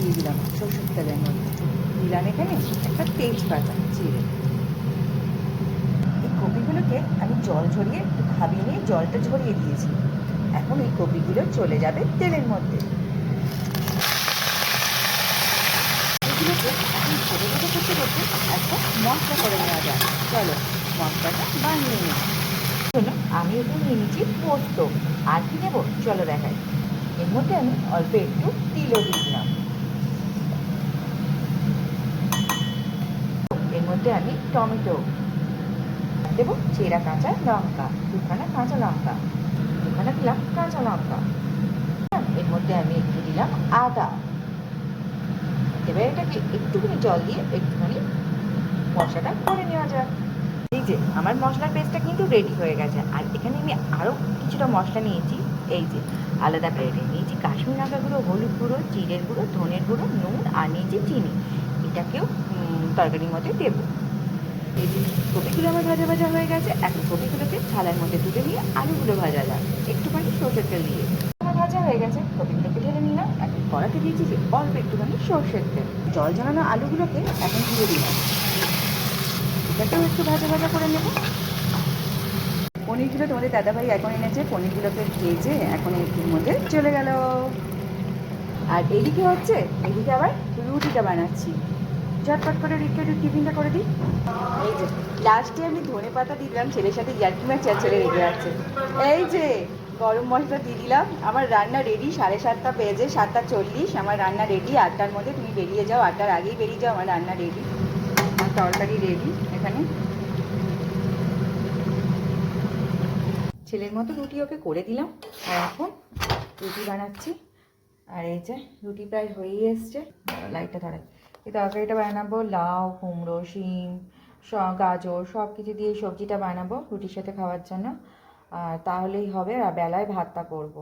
দিয়ে দিলাম সরষের তেলের মধ্যে, দিলাম এখানে একটা তেজপাতা চিড়ে। এই কপিগুলোকে আমি জল ঝরিয়ে একটু ভাবিয়ে নিয়ে জলটা ঝরিয়ে দিয়েছি। এখন এই কপিগুলো চলে যাবে তেলের মধ্যে। এগুলোকে এখন ছোটো ছোটো করতে করতে একটা মশলা করে নেওয়া যায়। চলো মশলাটা বানিয়ে নিই। জন্য আমি একটু নিয়ে নিচ্ছি পোস্ত। আর কি নেবো চলো দেখাই। এর মধ্যে আমি অল্প একটু তিলও দিয়ে দিলাম। এর মধ্যে আমি টমেটো দেবো, চেরা কাঁচা লঙ্কা, দুখানা কাঁচা লঙ্কা, দুখানা দিলাম কাঁচা লঙ্কা। এর মধ্যে আমি একটু দিলাম আদা। এবার এটাকে একটুখানি জল দিয়ে একটুখানি মশলাটা করে নেওয়া যাক। এই যে আমার মশলার পেস্টটা কিন্তু রেডি হয়ে গেছে। আর এখানে আমি আরও কিছুটা মশলা নিয়েছি। এই যে আলাদা প্লেটে নিয়েছি কাশ্মীর লঙ্কা গুঁড়ো, হলুদ গুঁড়ো, জিরের গুঁড়ো, ধনের গুঁড়ো, নুন আর নিয়েছি চিনি। এটাকেও তরকারির মধ্যে দেবো। এই যে কপিগুলো আমার ভাজা ভাজা হয়ে গেছে। এখন কপিগুলোকে থালার মধ্যে তুলে নিয়ে আলুগুলো ভাজা যাক একটুখানি সরষের তেল দিয়ে। আমার ভাজা হয়ে গেছে, কপিগুলোকে ঢেলে নিলাম। এখন কড়াতে দিয়েছি যে অল্প একটুখানি সরষের তেল। জল জ্বালানো আলুগুলোকে এখন দিয়ে দিলাম। এটাকেও একটু ভাজা ভাজা করে নেব। পনিরগুলো তোমাদের দাদাভাই এখন এনেছে, পনিরগুলোকে ভেজে এখন এর মধ্যে চলে গেল। আর এদিকে হচ্ছে, এদিকে আবার রুটিটা বানাচ্ছি। ঝটপট করে টিফিনটা করে দিই। এই যে লাস্টে আমি ধনে পাতা দিলাম, ছেলের সাথে ইয়ার্কি মারছি আর ছেলে রেগে আছে। এই যে গরম মশলা দিয়ে দিলাম। আমার রান্না রেডি, 7:30 বেজে 7:40 আমার রান্না রেডি। 8টার মধ্যে তুমি বেরিয়ে যাও, 8টার আগেই বেরিয়ে যাও, আমার রান্না রেডি। আমার তরকারি রেডি। এখানে ছেলের মতো রুটি ওকে করে দিলাম। আর এখন রুটি বানাচ্ছি। আর এই যে রুটি প্রায় হয়েই এসছে। লাইটটা ধরে এই তরকারিটা বানাবো লাউ, কুমড়ো, শিম, গাজর সব কিছু দিয়ে সবজিটা বানাবো রুটির সাথে খাওয়ার জন্য। আর তাহলেই হবে। আর বেলায় ভাতটা করবো।